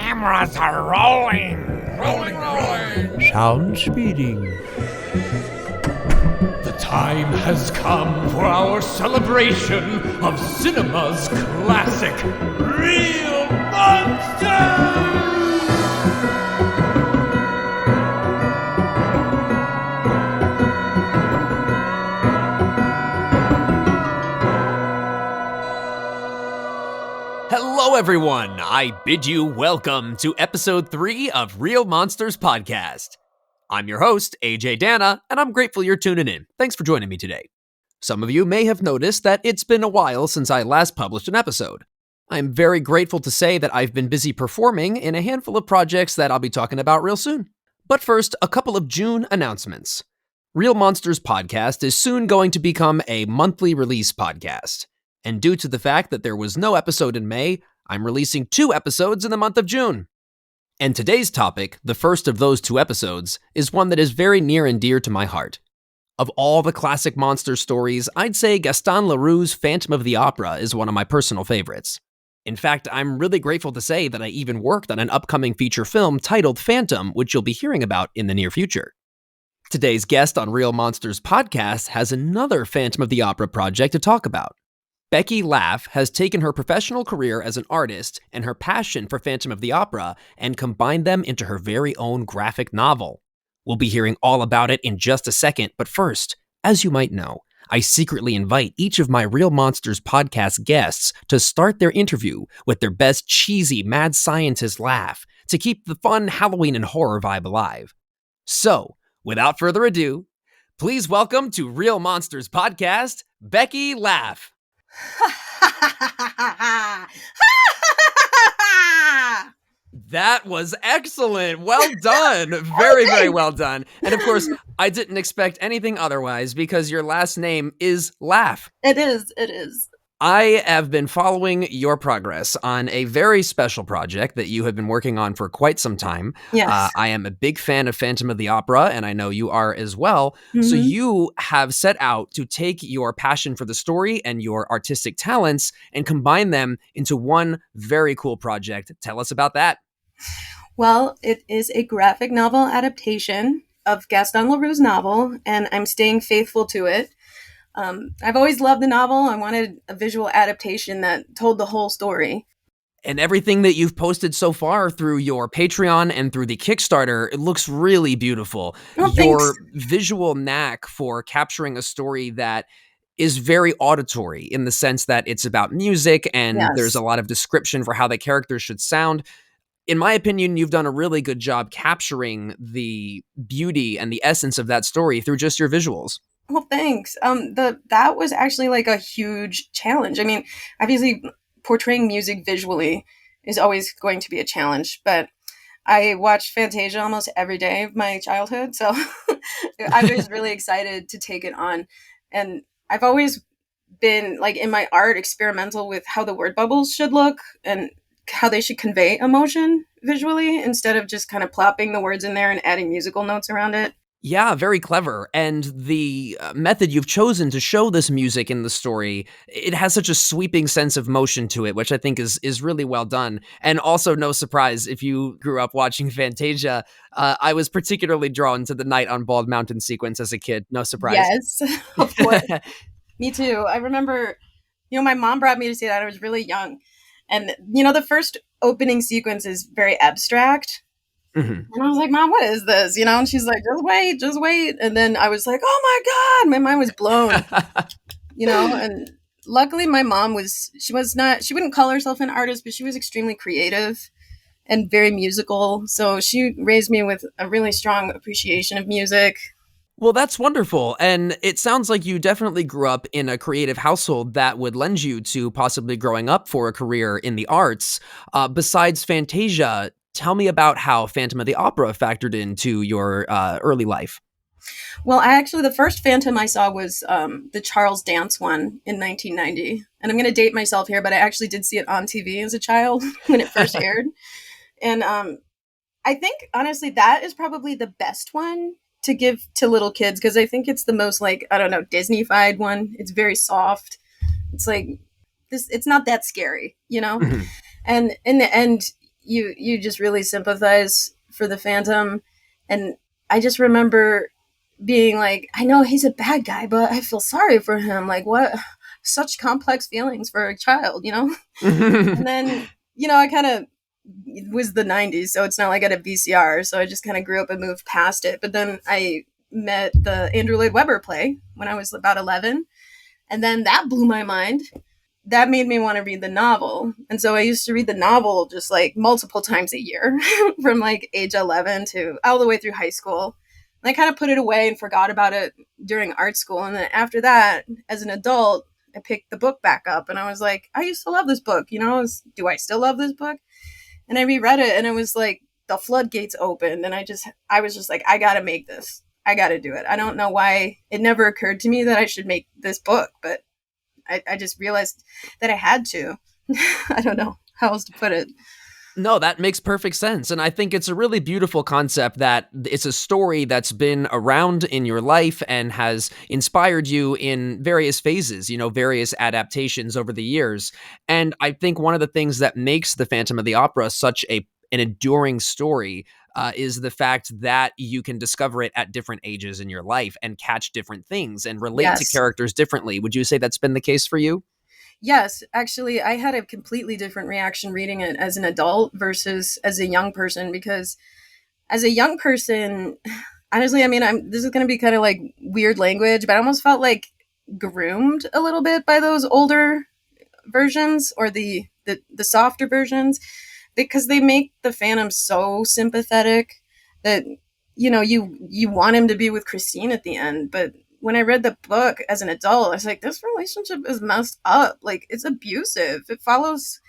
Cameras are rolling. Rolling. Sound speeding. The time has come for our celebration of cinema's classic, Real Monsters! Hello, everyone. I bid you welcome to episode 3 of Real Monsters Podcast. I'm your host, AJ Danna, and I'm grateful you're tuning in. Thanks for joining me today. Some of you may have noticed that it's been a while since I last published an episode. I'm very grateful to say that I've been busy performing in a handful of projects that I'll be talking about real soon. But first, a couple of June announcements. Real Monsters Podcast is soon going to become a monthly release podcast. And due to the fact that there was no episode in May, I'm releasing 2 episodes in the month of June. And today's topic, the first of those 2 episodes, is one that is very near and dear to my heart. Of all the classic monster stories, I'd say Gaston Leroux's Phantom of the Opera is one of my personal favorites. In fact, I'm really grateful to say that I even worked on an upcoming feature film titled Phantom, which you'll be hearing about in the near future. Today's guest on Real Monsters Podcast has another Phantom of the Opera project to talk about. Becky Laff has taken her professional career as an artist and her passion for Phantom of the Opera and combined them into her very own graphic novel. We'll be hearing all about it in just a second, but first, as you might know, I secretly invite each of my Real Monsters Podcast guests to start their interview with their best cheesy mad scientist laugh to keep the fun Halloween and horror vibe alive. So, without further ado, please welcome to Real Monsters Podcast, Becky Laff. That was excellent. Well done. Very, very well done. And of course, I didn't expect anything otherwise because your last name is Laff. It is. I have been following your progress on a very special project that you have been working on for quite some time. Yes. I am a big fan of Phantom of the Opera, and I know you are as well. Mm-hmm. So you have set out to take your passion for the story and your artistic talents and combine them into one very cool project. Tell us about that. Well, it is a graphic novel adaptation of Gaston Leroux's novel, and I'm staying faithful to it. I've always loved the novel. I wanted a visual adaptation that told the whole story. And everything that you've posted so far through your Patreon and through the Kickstarter, it looks really beautiful. Oh, your thanks. visual knack for capturing a story that is very auditory in the sense that it's about music and Yes. there's a lot of description for how the characters should sound. In my opinion, you've done a really good job capturing the beauty and the essence of that story through just your visuals. Well, thanks. That was actually like a huge challenge. I mean, obviously portraying music visually is always going to be a challenge, but I watched Fantasia almost every day of my childhood, so I was really excited to take it on. And I've always been, like, in my art, experimental with how the word bubbles should look and how they should convey emotion visually instead of just kind of plopping the words in there and adding musical notes around it. Yeah, very clever. And the method you've chosen to show this music in the story, it has such a sweeping sense of motion to it, which I think is really well done. And also, no surprise, if you grew up watching Fantasia, I was particularly drawn to the Night on Bald Mountain sequence as a kid. No surprise. Yes, of course. Me too. I remember, my mom brought me to see that. I was really young. And, the first opening sequence is very abstract. Mm-hmm. And I was like, Mom, what is this? And she's like, just wait. And then I was like, oh my God, my mind was blown, and luckily my mom she wouldn't call herself an artist, but she was extremely creative and very musical. So she raised me with a really strong appreciation of music. Well, that's wonderful. And it sounds like you definitely grew up in a creative household that would lend you to possibly growing up for a career in the arts. Besides Fantasia, tell me about how Phantom of the Opera factored into your early life. Well, the first Phantom I saw was the Charles Dance one in 1990. And I'm going to date myself here, but I actually did see it on TV as a child when it first aired. And I think, honestly, that is probably the best one to give to little kids because I think it's the most, Disney-fied one. It's very soft. It's like, it's not that scary, Mm-hmm. And in the end, you just really sympathize for the Phantom, and I just remember being like, I know he's a bad guy, but I feel sorry for him. Like, what? Such complex feelings for a child, you know? And then, I kind of was the 90s, so it's not like I had a VCR, so I just kind of grew up and moved past it. But then I met the Andrew Lloyd Webber play when I was about 11, and then that blew my mind. That made me want to read the novel. And so I used to read the novel just like multiple times a year from like age 11 to all the way through high school. And I kind of put it away and forgot about it during art school. And then after that, as an adult, I picked the book back up and I was like, I used to love this book. Do I still love this book? And I reread it and it was like the floodgates opened. And I was just like, I got to make this. I got to do it. I don't know why it never occurred to me that I should make this book, but I just realized that I had to. I don't know how else to put it. No, that makes perfect sense. And I think it's a really beautiful concept that it's a story that's been around in your life and has inspired you in various phases, various adaptations over the years. And I think one of the things that makes The Phantom of the Opera such an enduring story is the fact that you can discover it at different ages in your life and catch different things and relate to characters differently. Would you say that's been the case for you? Yes, actually, I had a completely different reaction reading it as an adult versus as a young person, because as a young person, honestly, I mean, this is going to be kind of like weird language, but I almost felt like groomed a little bit by those older versions or the softer versions, because they make the Phantom so sympathetic that you want him to be with Christine at the end. But when I read the book as an adult, I was like, this relationship is messed up. Like, it's abusive. It follows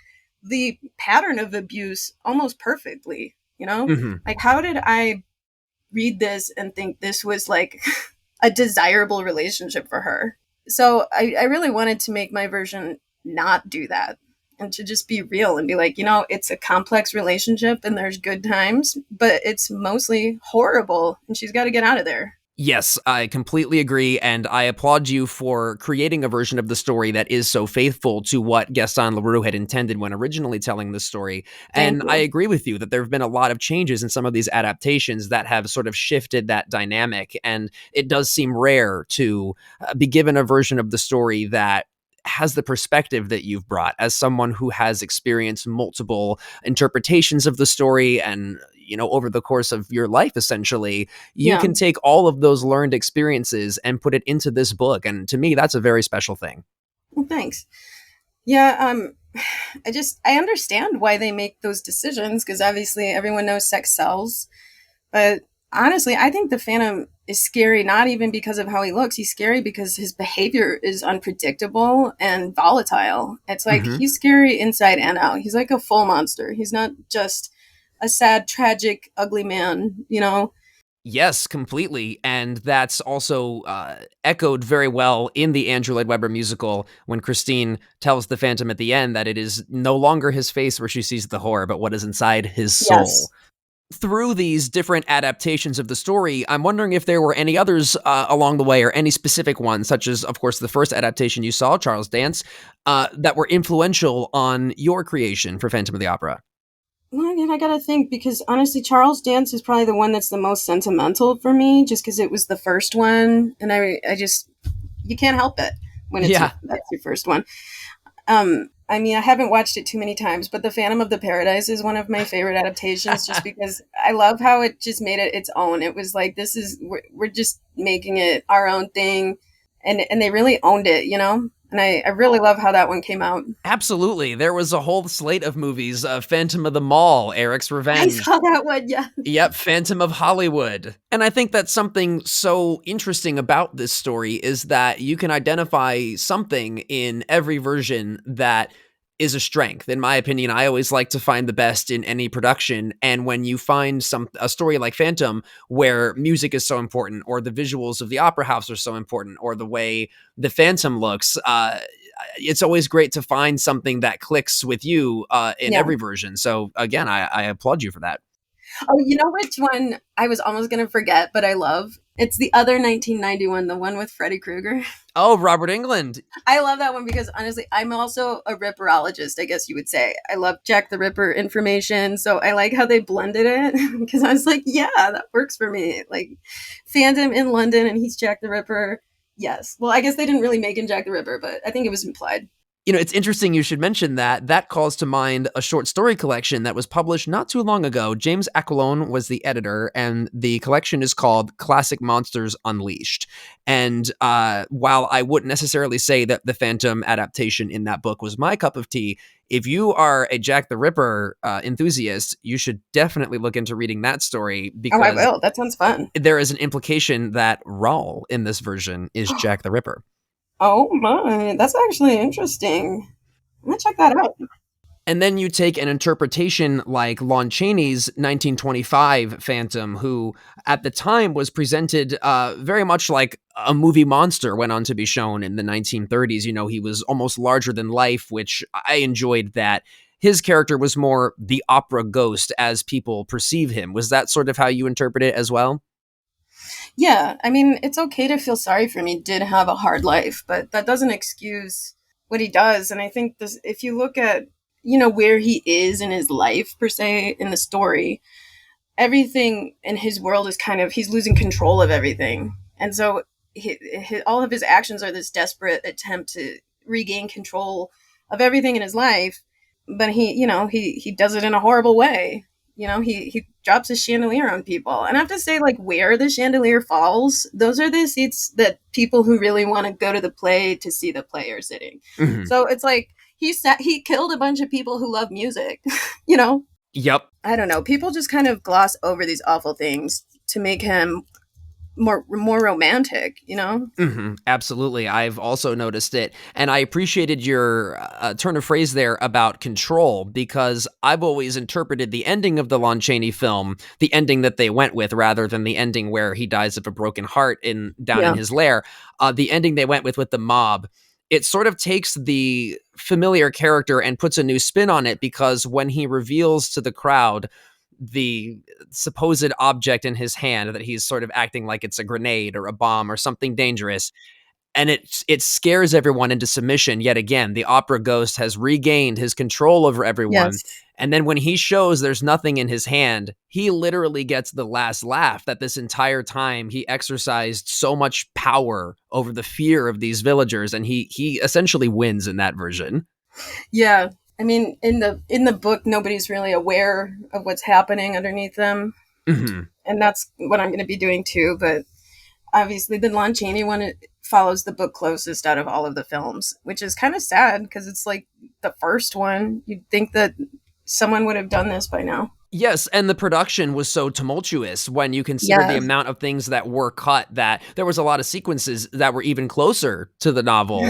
the pattern of abuse almost perfectly, Like, how did I read this and think this was like a desirable relationship for her? So I really wanted to make my version not do that and to just be real and be like, it's a complex relationship and there's good times, but it's mostly horrible and she's got to get out of there. Yes, I completely agree, and I applaud you for creating a version of the story that is so faithful to what Gaston Leroux had intended when originally telling the story. And I agree with you that there have been a lot of changes in some of these adaptations that have sort of shifted that dynamic, and it does seem rare to be given a version of the story that has the perspective that you've brought as someone who has experienced multiple interpretations of the story and over the course of your life, essentially, you can take all of those learned experiences and put it into this book. And to me, that's a very special thing. Well, thanks. Yeah. I understand why they make those decisions, because obviously everyone knows sex sells. But honestly, I think the Phantom is scary, not even because of how he looks. He's scary because his behavior is unpredictable and volatile. It's like he's scary inside and out. He's like a full monster. He's not just a sad, tragic, ugly man, Yes, completely. And that's also echoed very well in the Andrew Lloyd Webber musical when Christine tells the Phantom at the end that it is no longer his face where she sees the horror, but what is inside his soul. Yes. Through these different adaptations of the story, I'm wondering if there were any others along the way, or any specific ones, such as, of course, the first adaptation you saw, Charles Dance, that were influential on your creation for Phantom of the Opera. Well, again, I gotta think, because honestly, Charles Dance is probably the one that's the most sentimental for me, just because it was the first one, and I just, you can't help it when it's that's your first one. I mean, I haven't watched it too many times, but The Phantom of the Paradise is one of my favorite adaptations, just because I love how it just made it its own. It was like, we're just making it our own thing, and they really owned it, And I really love how that one came out. Absolutely. There was a whole slate of movies, Phantom of the Mall, Eric's Revenge. I saw that one, yeah. Yep, Phantom of Hollywood. And I think that's something so interesting about this story is that you can identify something in every version that is a strength. In my opinion, I always like to find the best in any production. And when you find a story like Phantom, where music is so important, or the visuals of the opera house are so important, or the way the Phantom looks, it's always great to find something that clicks with you in every version. So again, I applaud you for that. Oh, you know which one I was almost going to forget, but I love? It's the other 1991, the one with Freddy Krueger. Oh, Robert Englund. I love that one because honestly, I'm also a Ripperologist, I guess you would say. I love Jack the Ripper information, so I like how they blended it because I was like, yeah, that works for me. Like, fandom in London and he's Jack the Ripper. Yes. Well, I guess they didn't really make him Jack the Ripper, but I think it was implied. You know, it's interesting you should mention that. That calls to mind a short story collection that was published not too long ago. James Aquilone was the editor, and the collection is called Classic Monsters Unleashed. And while I wouldn't necessarily say that the Phantom adaptation in that book was my cup of tea, if you are a Jack the Ripper enthusiast, you should definitely look into reading that story because Oh, I will. That sounds fun. there is an implication that Raoul in this version is Jack the Ripper. Oh my, that's actually interesting. I'm gonna check that out. And then you take an interpretation like Lon Chaney's 1925 Phantom, who at the time was presented very much like a movie monster went on to be shown in the 1930s. You know, he was almost larger than life, which I enjoyed that. His character was more the opera ghost as people perceive him. Was that sort of how you interpret it as well? Yeah, I mean, it's okay to feel sorry for him. He did have a hard life, but that doesn't excuse what he does. And I think this, if you look at, where he is in his life, per se, in the story, everything in his world is he's losing control of everything. And so all of his actions are this desperate attempt to regain control of everything in his life. But he does it in a horrible way. He drops a chandelier on people. And I have to say, like, where the chandelier falls, those are the seats that people who really want to go to the play to see the play are sitting. Mm-hmm. So it's like he killed a bunch of people who love music, Yep. I don't know. People just kind of gloss over these awful things to make him more romantic, Mm-hmm. Absolutely. I've also noticed it. And I appreciated your turn of phrase there about control, because I've always interpreted the ending of the Lon Chaney film, the ending that they went with, rather than the ending where he dies of a broken heart down in his lair. The ending they went with the mob, it sort of takes the familiar character and puts a new spin on it, because when he reveals to the crowd the supposed object in his hand, that he's sort of acting like it's a grenade or a bomb or something dangerous, and it scares everyone into submission. Yet again, the opera ghost has regained his control over everyone. Yes. And then when he shows there's nothing in his hand, he literally gets the last laugh, that this entire time he exercised so much power over the fear of these villagers, and he essentially wins in that version. Yeah. I mean, in the book, nobody's really aware of what's happening underneath them. Mm-hmm. And that's what I'm going to be doing too. But obviously the Lon Chaney one follows the book closest out of all of the films, which is kind of sad because it's like the first one. You'd think that someone would have done this by now. Yes, and the production was so tumultuous when you consider the amount of things that were cut, that there was a lot of sequences that were even closer to the novel in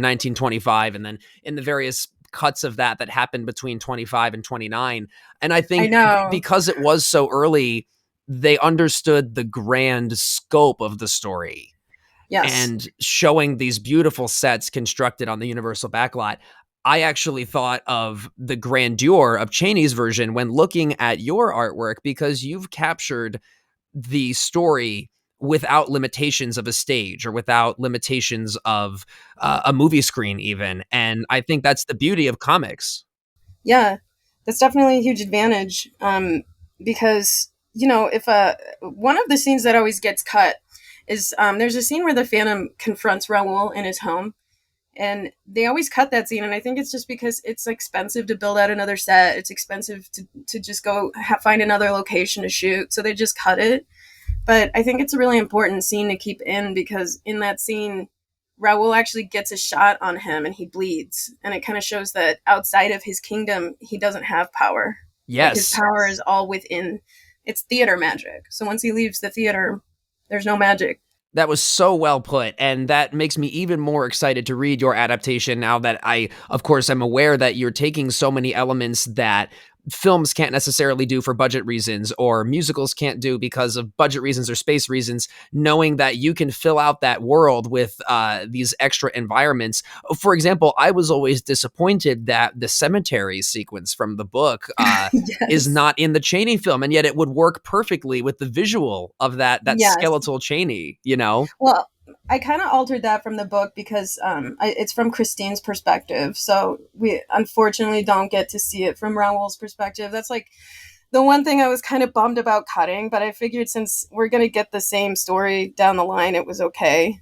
1925, and then in the various cuts of that happened between 25 and 29. And I think because it was so early, they understood the grand scope of the story. Yes. And showing these beautiful sets constructed on the Universal backlot, I actually thought of the grandeur of Chaney's version when looking at your artwork, because you've captured the story without limitations of a stage or without limitations of a movie screen even. And I think that's the beauty of comics. Yeah, that's definitely a huge advantage, because, if one of the scenes that always gets cut is there's a scene where the Phantom confronts Raoul in his home. And they always cut that scene. And I think it's just because it's expensive to build out another set. It's expensive to just go find another location to shoot. So they just cut it. But I think it's a really important scene to keep in, because in that scene, Raoul actually gets a shot on him and he bleeds. And it kind of shows that outside of his kingdom, he doesn't have power. Yes. Like, his power is all within. It's theater magic. So once he leaves the theater, there's no magic. That was so well put, and that makes me even more excited to read your adaptation now that I, of course, am aware that you're taking so many elements that films can't necessarily do for budget reasons, or musicals can't do because of budget reasons or space reasons, knowing that you can fill out that world with these extra environments. For example, I was always disappointed that the cemetery sequence from the book is Yes. not in the Chaney film, and yet it would work perfectly with the visual of that Yes. skeletal Chaney, you know? Well, I kind of altered that from the book because it's from Christine's perspective. So we unfortunately don't get to see it from Raoul's perspective. That's like the one thing I was kind of bummed about cutting, but I figured since we're going to get the same story down the line, it was okay.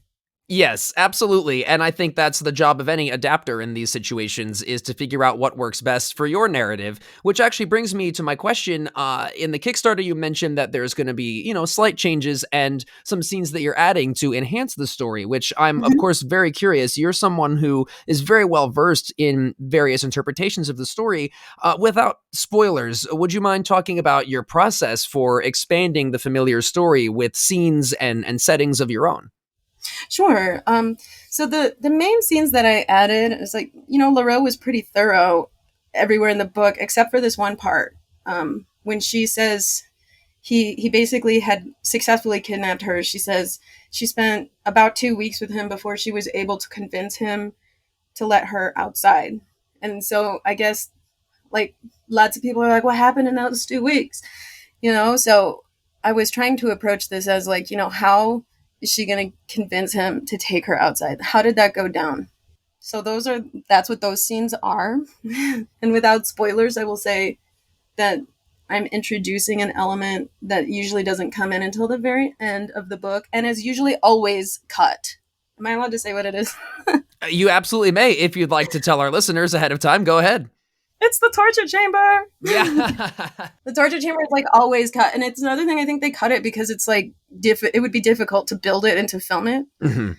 Yes, absolutely. And I think that's the job of any adapter in these situations, is to figure out what works best for your narrative, which actually brings me to my question. In the Kickstarter, you mentioned that there's going to be, slight changes and some scenes that you're adding to enhance the story, which I'm, of course, very curious. You're someone who is very well versed in various interpretations of the story. Without spoilers, would you mind talking about your process for expanding the familiar story with scenes and settings of your own? Sure. So the main scenes that I added is like, Leroux was pretty thorough everywhere in the book, except for this one part. When she says he basically had successfully kidnapped her, she says she spent about 2 weeks with him before she was able to convince him to let her outside. And so I guess like lots of people are like, what happened in those 2 weeks? So I was trying to approach this as like, how is she going to convince him to take her outside? How did that go down? So that's what those scenes are. And without spoilers, I will say that I'm introducing an element that usually doesn't come in until the very end of the book and is usually always cut. Am I allowed to say what it is? You absolutely may. If you'd like to tell our listeners ahead of time, go ahead. It's the torture chamber. Yeah. The torture chamber is like always cut. And it's another thing, I think they cut it because it's like it would be difficult to build it and to film it. Mm-hmm.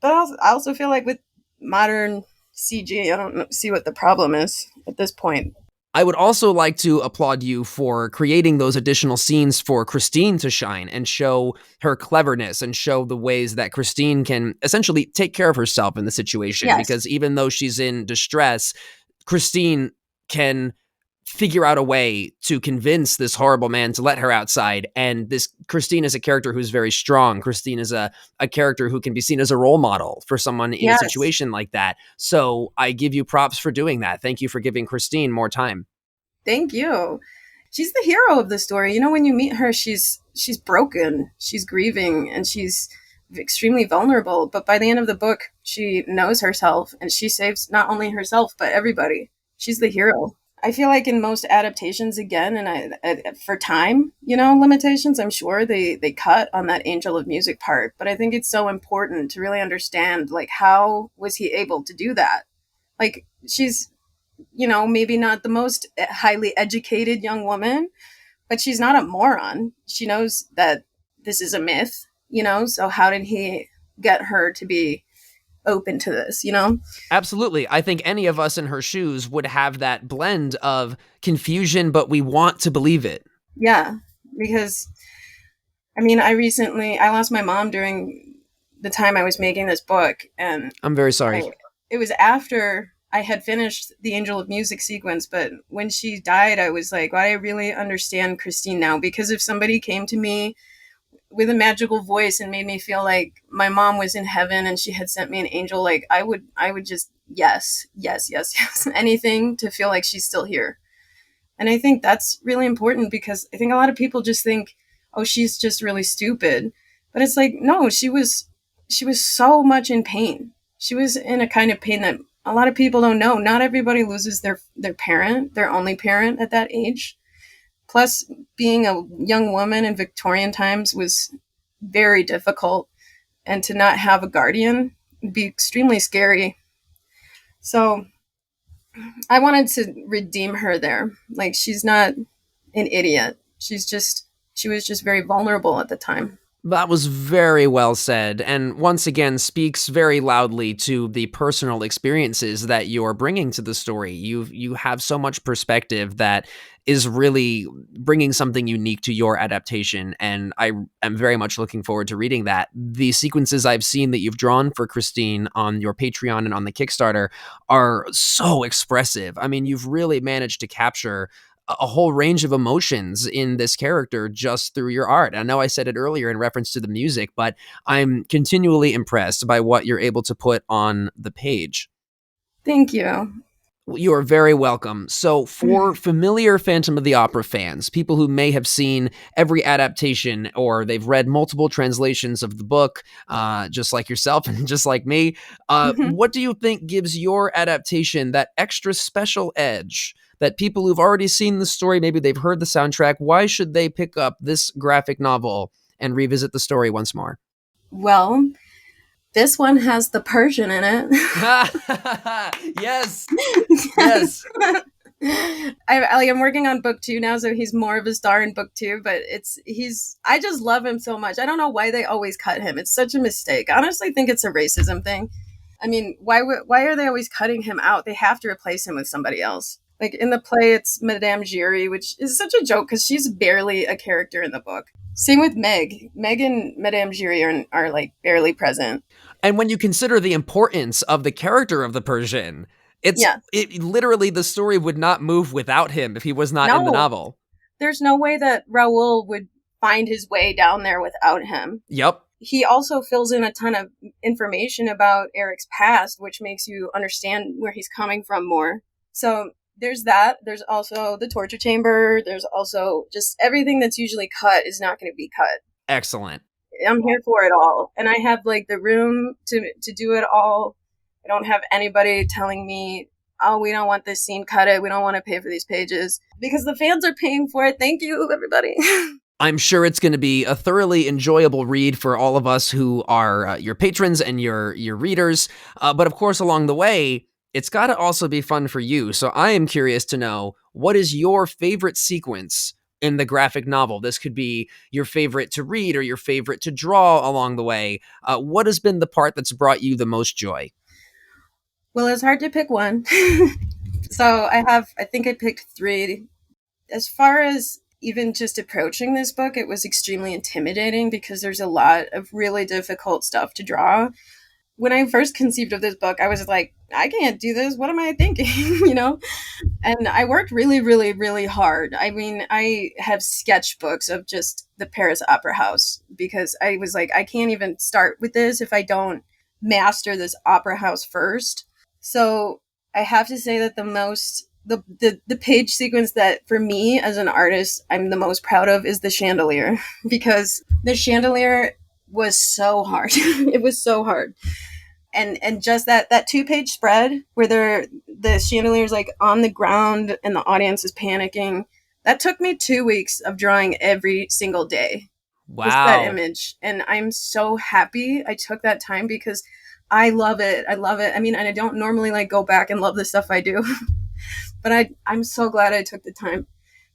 But I also feel like with modern CG, I don't see what the problem is at this point. I would also like to applaud you for creating those additional scenes for Christine to shine and show her cleverness and show the ways that Christine can essentially take care of herself in the situation. Yes. Because even though she's in distress, Christine can figure out a way to convince this horrible man to let her outside. And this Christine is a character who's very strong. Christine is a character who can be seen as a role model for someone in a situation like that. So I give you props for doing that. Thank you for giving Christine more time. Thank you. She's the hero of the story. When you meet her, she's broken, she's grieving, and she's extremely vulnerable. But by the end of the book, she knows herself and she saves not only herself, but everybody. She's the hero. I feel like in most adaptations, again, and for time, limitations, I'm sure they cut on that Angel of Music part. But I think it's so important to really understand, like, how was he able to do that? Like, she's, maybe not the most highly educated young woman, but she's not a moron. She knows that this is a myth, so how did he get her to be open to this, Absolutely. I think any of us in her shoes would have that blend of confusion, but we want to believe it. Yeah, because I lost my mom during the time I was making this book, and I'm very sorry. It was after I had finished the Angel of Music sequence, but when she died, I was like, well, I really understand Christine now, because if somebody came to me with a magical voice and made me feel like my mom was in heaven and she had sent me an angel, like I would just yes, anything to feel like she's still here. And I think that's really important, because I think a lot of people just think, oh, she's just really stupid. But it's like, no, she was so much in pain. She was in a kind of pain that a lot of people don't know. Not everybody loses their parent, their only parent at that age. Plus, being a young woman in Victorian times was very difficult, and to not have a guardian would be extremely scary. So I wanted to redeem her there. Like, she's not an idiot. She was just very vulnerable at the time. That was very well said, and once again speaks very loudly to the personal experiences that you're bringing to the story. You have so much perspective that is really bringing something unique to your adaptation, and I am very much looking forward to reading that. The sequences I've seen that you've drawn for Christine on your Patreon and on the Kickstarter are so expressive. I mean, you've really managed to capture a whole range of emotions in this character just through your art. I know I said it earlier in reference to the music, but I'm continually impressed by what you're able to put on the page. Thank you. You are very welcome. So, for familiar Phantom of the Opera fans, people who may have seen every adaptation or they've read multiple translations of the book, just like yourself and just like me, what do you think gives your adaptation that extra special edge that people who've already seen the story, maybe they've heard the soundtrack, why should they pick up this graphic novel and revisit the story once more? Well, this one has the Persian in it. Yes. Yes. I'm working on book 2 now, so he's more of a star in book 2, but I just love him so much. I don't know why they always cut him. It's such a mistake. I honestly think it's a racism thing. I mean, why are they always cutting him out? They have to replace him with somebody else. Like in the play, it's Madame Giry, which is such a joke because she's barely a character in the book. Same with Meg. Meg and Madame Giry are like barely present. And when you consider the importance of the character of the Persian, it literally, the story would not move without him if he was not in the novel. There's no way that Raoul would find his way down there without him. Yep. He also fills in a ton of information about Eric's past, which makes you understand where he's coming from more. So there's that. There's also the torture chamber. There's also just everything that's usually cut is not going to be cut. Excellent. I'm here for it all. And I have like the room to do it all. I don't have anybody telling me, oh, we don't want this scene cut it. We don't want to pay for these pages because the fans are paying for it. Thank you, everybody. I'm sure it's going to be a thoroughly enjoyable read for all of us who are your patrons and your readers. But of course, along the way, it's got to also be fun for you. So I am curious to know, what is your favorite sequence in the graphic novel? This could be your favorite to read or your favorite to draw along the way. What has been the part that's brought you the most joy? Well, it's hard to pick one. So I think I picked 3. As far as even just approaching this book, it was extremely intimidating because there's a lot of really difficult stuff to draw. When I first conceived of this book, I was like, I can't do this. What am I thinking? And I worked really, really, really hard. I mean, I have sketchbooks of just the Paris Opera House because I was like, I can't even start with this if I don't master this opera house first. So I have to say that the page sequence that for me as an artist, I'm the most proud of is the chandelier, because the chandelier was so hard. It was so hard. And just that 2-page spread where the chandelier's like on the ground and the audience is panicking. That took me 2 weeks of drawing every single day. Wow. Just that image. And I'm so happy I took that time because I love it. I love it. I mean, and I don't normally like go back and love the stuff I do, but I'm so glad I took the time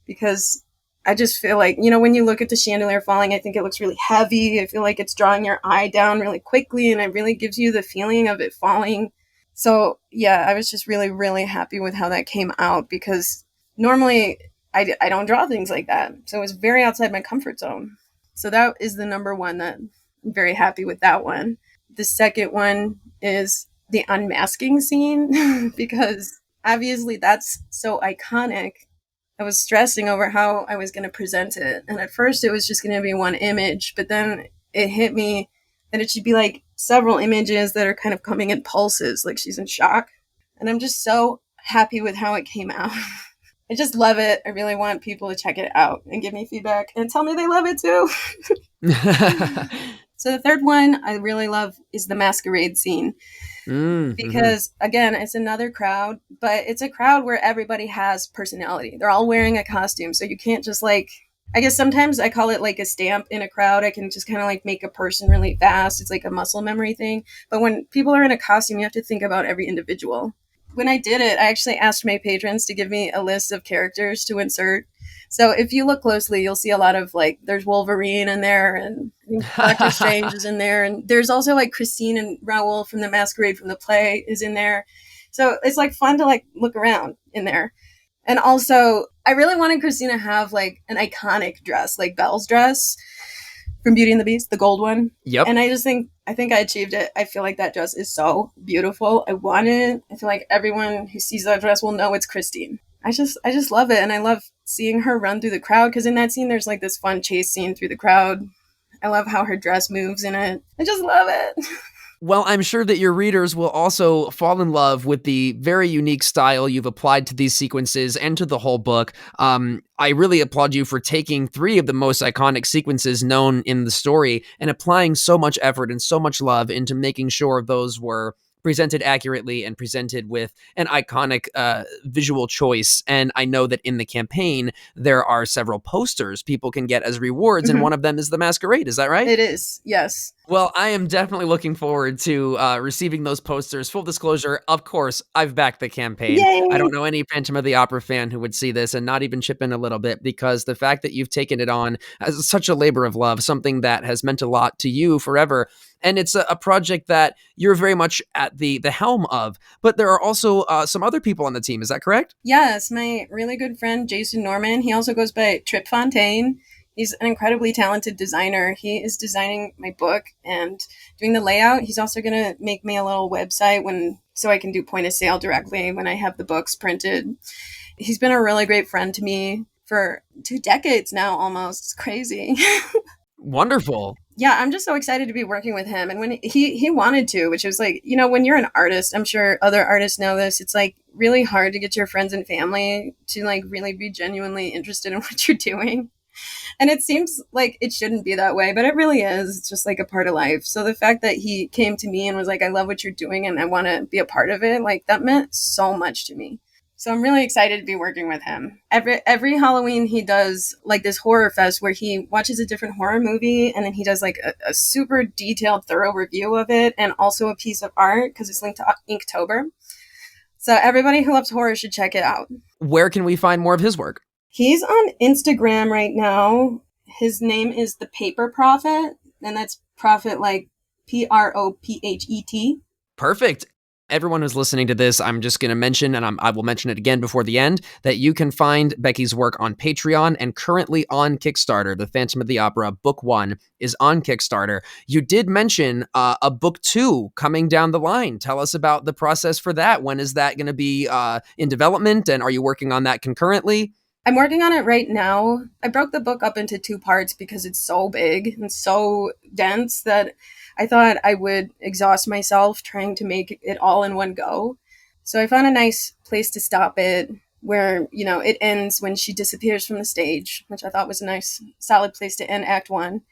because I just feel like, when you look at the chandelier falling, I think it looks really heavy. I feel like it's drawing your eye down really quickly, and it really gives you the feeling of it falling. So yeah, I was just really, really happy with how that came out because normally I don't draw things like that. So it was very outside my comfort zone. So that is the number one that I'm very happy with that one. The second one is the unmasking scene because obviously that's so iconic. I was stressing over how I was going to present it. And at first it was just going to be one image, but then it hit me that it should be like several images that are kind of coming in pulses, like she's in shock. And I'm just so happy with how it came out. I just love it. I really want people to check it out and give me feedback and tell me they love it too. So the third one I really love is the masquerade scene. Because again, it's another crowd, but it's a crowd where everybody has personality. They're all wearing a costume. So you can't just I guess sometimes I call it like a stamp in a crowd. I can just kind of like make a person really fast. It's like a muscle memory thing. But when people are in a costume, you have to think about every individual. When I did it, I actually asked my patrons to give me a list of characters to insert. So if you look closely, you'll see a lot of there's Wolverine in there and Doctor Strange is in there. And there's also Christine and Raoul from the Masquerade from the play is in there. So it's fun to look around in there. And also I really wanted Christina to have an iconic dress, like Belle's dress from Beauty and the Beast, the gold one. Yep. And I think I achieved it. I feel like that dress is so beautiful. I want it. I feel like everyone who sees that dress will know it's Christine. I just love it. And I love seeing her run through the crowd because in that scene, there's like this fun chase scene through the crowd. I love how her dress moves in it. I just love it. Well, I'm sure that your readers will also fall in love with the very unique style you've applied to these sequences and to the whole book. I really applaud you for taking 3 of the most iconic sequences known in the story and applying so much effort and so much love into making sure those were presented accurately and presented with an iconic visual choice. And I know that in the campaign, there are several posters people can get as rewards, and one of them is the masquerade. Is that right? It is, yes. Well, I am definitely looking forward to receiving those posters. Full disclosure, of course, I've backed the campaign. Yay! I don't know any Phantom of the Opera fan who would see this and not even chip in a little bit, because the fact that you've taken it on as such a labor of love, something that has meant a lot to you forever. And it's a project that you're very much at the helm of. But there are also some other people on the team. Is that correct? Yes, my really good friend, Jason Norman. He also goes by Trip Fontaine. He's an incredibly talented designer. He is designing my book and doing the layout. He's also going to make me a little website so I can do point of sale directly when I have the books printed. He's been a really great friend to me for 2 decades now, almost. It's crazy. Wonderful. Yeah, I'm just so excited to be working with him. And when he wanted to, which was like, when you're an artist, I'm sure other artists know this, it's like really hard to get your friends and family to like really be genuinely interested in what you're doing. And it seems like it shouldn't be that way, but it really is. It's just like a part of life. So the fact that he came to me and was like, I love what you're doing and I want to be a part of it, like that meant so much to me. So I'm really excited to be working with him. Every Halloween he does like this horror fest where he watches a different horror movie and then he does like a super detailed, thorough review of it and also a piece of art because it's linked to Inktober. So everybody who loves horror should check it out. Where can we find more of his work? He's on Instagram right now. His name is The Paper Prophet, and that's prophet like Prophet. Perfect. Everyone who's listening to this, I'm just going to mention, and I will mention it again before the end, that you can find Becky's work on Patreon and currently on Kickstarter. The Phantom of the Opera Book 1 is on Kickstarter. You did mention a Book 2 coming down the line. Tell us about the process for that. When is that going to be in development, and are you working on that concurrently? I'm working on it right now. I broke the book up into 2 parts because it's so big and so dense that I thought I would exhaust myself trying to make it all in one go. So I found a nice place to stop it where, it ends when she disappears from the stage, which I thought was a nice, solid place to end Act 1.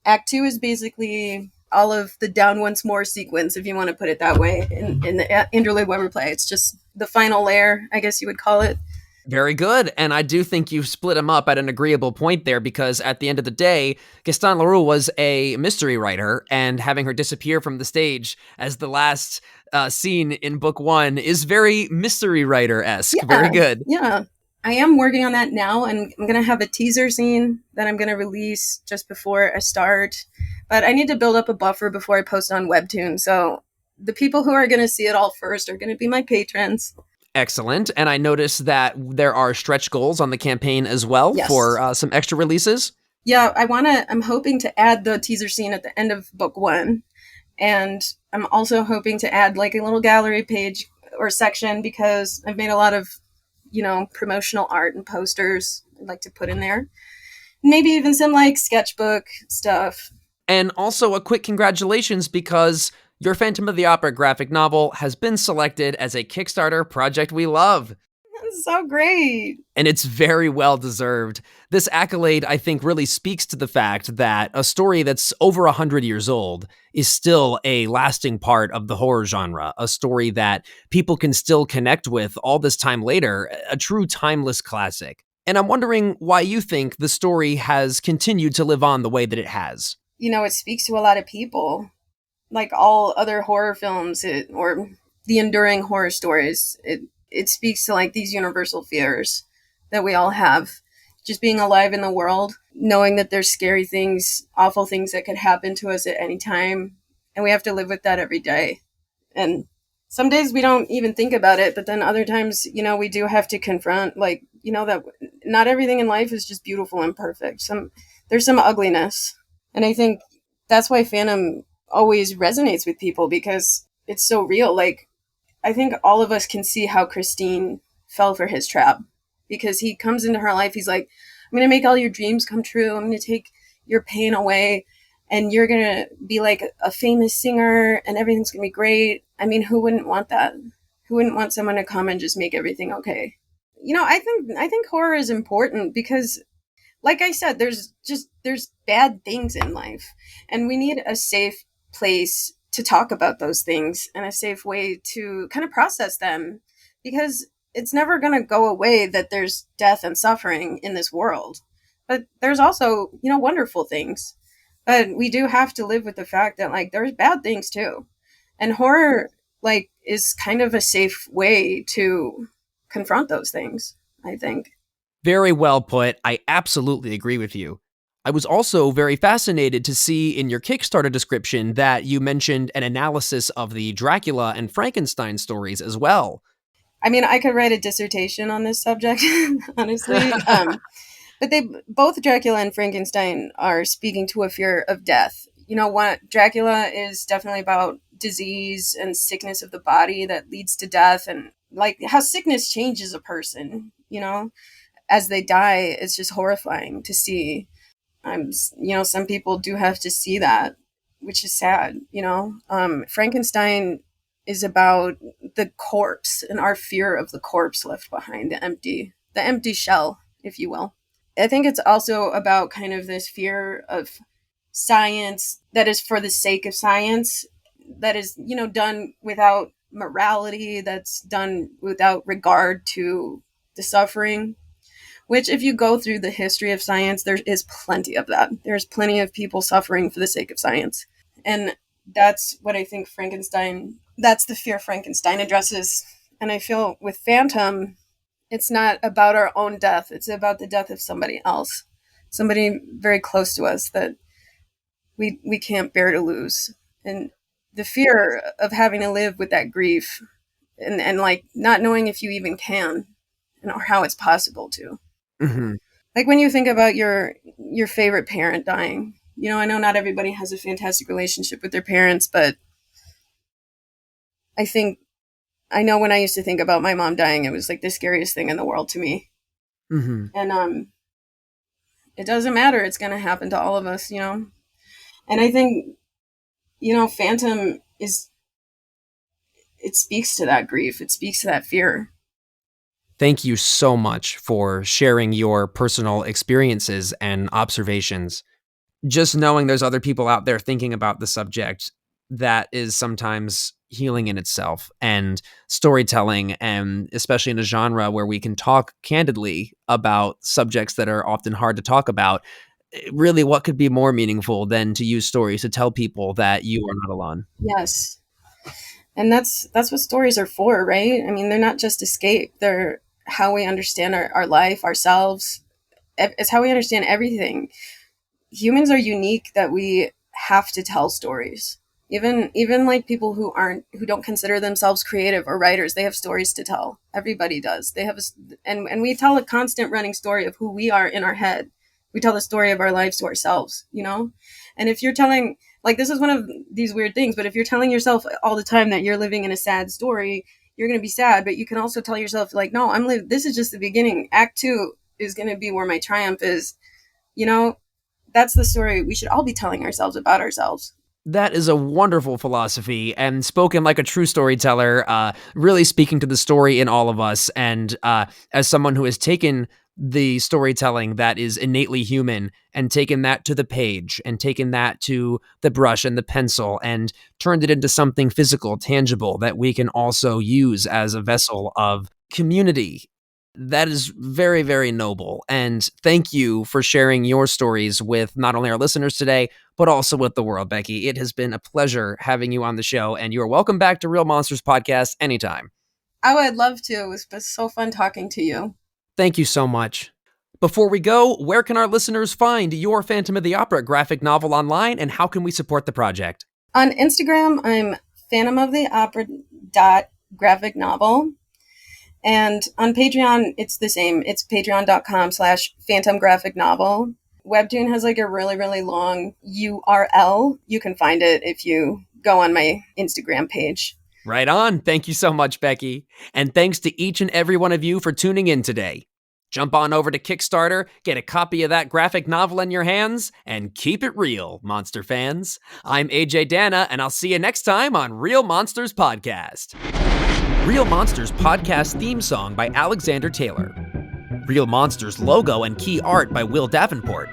Act 2 is basically all of the Down Once More sequence, if you want to put it that way, in the Interlude Weber play. It's just the final layer, I guess you would call it. Very good. And I do think you've split them up at an agreeable point there, because at the end of the day, Gaston Leroux was a mystery writer, and having her disappear from the stage as the last scene in Book 1 is very mystery writer-esque. Yeah, very good. Yeah. I am working on that now, and I'm going to have a teaser scene that I'm going to release just before I start. But I need to build up a buffer before I post on Webtoon. So the people who are going to see it all first are going to be my patrons. Excellent. And I noticed that there are stretch goals on the campaign as well. Yes. For some extra releases. Yeah, I'm hoping to add the teaser scene at the end of Book 1. And I'm also hoping to add like a little gallery page or section because I've made a lot of, promotional art and posters I'd like to put in there. Maybe even some like sketchbook stuff. And also a quick congratulations, because your Phantom of the Opera graphic novel has been selected as a Kickstarter project we love. That's so great. And it's very well deserved. This accolade, I think, really speaks to the fact that a story that's over 100 years old is still a lasting part of the horror genre, a story that people can still connect with all this time later, a true timeless classic. And I'm wondering why you think the story has continued to live on the way that it has. It speaks to a lot of people. Like all other horror films or the enduring horror stories, it speaks to like these universal fears that we all have. Just being alive in the world, knowing that there's scary things, awful things that could happen to us at any time. And we have to live with that every day. And some days we don't even think about it, but then other times, we do have to confront that not everything in life is just beautiful and perfect. There's some ugliness. And I think that's why Phantom always resonates with people, because it's so real. Like, I think all of us can see how Christine fell for his trap, because he comes into her life. He's like, I'm going to make all your dreams come true. I'm going to take your pain away, and you're going to be like a famous singer, and everything's going to be great. I mean, who wouldn't want that? Who wouldn't want someone to come and just make everything okay? I think horror is important because, like I said, there's bad things in life, and we need a safe place to talk about those things and a safe way to kind of process them, because it's never going to go away that there's death and suffering in this world. But there's also, wonderful things. But we do have to live with the fact that, like, there's bad things too. And horror, like, is kind of a safe way to confront those things, I think. Very well put. I absolutely agree with you. I was also very fascinated to see in your Kickstarter description that you mentioned an analysis of the Dracula and Frankenstein stories as well. I mean, I could write a dissertation on this subject, honestly. But both Dracula and Frankenstein are speaking to a fear of death. Dracula is definitely about disease and sickness of the body that leads to death, and like how sickness changes a person, as they die. It's just horrifying to see. Some people do have to see that, which is sad. Frankenstein is about the corpse and our fear of the corpse left behind, the empty shell, if you will. I think it's also about kind of this fear of science that is for the sake of science, that is, done without morality, that's done without regard to the suffering. Which, if you go through the history of science, there is plenty of that. There's plenty of people suffering for the sake of science. And that's what I think that's the fear Frankenstein addresses. And I feel with Phantom, it's not about our own death. It's about the death of somebody else. Somebody very close to us that we can't bear to lose. And the fear of having to live with that grief and like not knowing if you even can, or how it's possible to. Mm-hmm. Like when you think about your favorite parent dying, I know not everybody has a fantastic relationship with their parents, but I know when I used to think about my mom dying, it was like the scariest thing in the world to me. Mm-hmm. And it doesn't matter. It's going to happen to all of us, And I think, Phantom it speaks to that grief. It speaks to that fear. Thank you so much for sharing your personal experiences and observations. Just knowing there's other people out there thinking about the subject, that is sometimes healing in itself, and storytelling, and especially in a genre where we can talk candidly about subjects that are often hard to talk about. Really, what could be more meaningful than to use stories to tell people that you are not alone? Yes. And that's what stories are for, right? I mean, they're not just escape. They're how we understand our life, ourselves. It's how we understand everything. Humans are unique that we have to tell stories. Even like people who don't consider themselves creative or writers, they have stories to tell. Everybody does. They have and we tell a constant running story of who we are in our head. We tell the story of our lives to ourselves, And if you're telling, like, this is one of these weird things, but if you're telling yourself all the time that you're living in a sad story, you're going to be sad. But you can also tell yourself, like, no, this is just the beginning. Act 2 is going to be where my triumph is. That's the story we should all be telling ourselves about ourselves. That is a wonderful philosophy, and spoken like a true storyteller, really speaking to the story in all of us. And as someone who has taken the storytelling that is innately human and taken that to the page and taken that to the brush and the pencil and turned it into something physical, tangible, that we can also use as a vessel of community, that is very, very noble. And thank you for sharing your stories with not only our listeners today, but also with the world, Becky. It has been a pleasure having you on the show, and you are welcome back to Real Monsters Podcast anytime. I would love to. It was so fun talking to you. Thank you so much. Before we go, where can our listeners find your Phantom of the Opera graphic novel online, and how can we support the project? On Instagram, I'm phantomoftheopera.graphic novel. And on Patreon, it's the same. It's patreon.com/phantom graphic novel. Webtoon has like a really, really long URL. You can find it if you go on my Instagram page. Right on. Thank you so much, Becky. And thanks to each and every one of you for tuning in today. Jump on over to Kickstarter, get a copy of that graphic novel in your hands, and keep it real, monster fans. I'm AJ Danna, and I'll see you next time on Real Monsters Podcast. Real Monsters Podcast theme song by Alexander Taylor. Real Monsters logo and key art by Will Davenport.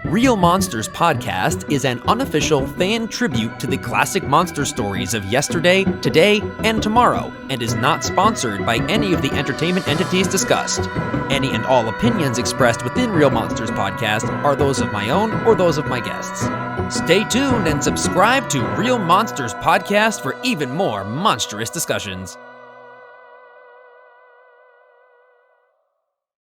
Real Monsters Podcast is an unofficial fan tribute to the classic monster stories of yesterday, today, and tomorrow, and is not sponsored by any of the entertainment entities discussed. Any and all opinions expressed within Real Monsters Podcast are those of my own or those of my guests. Stay tuned and subscribe to Real Monsters Podcast for even more monstrous discussions.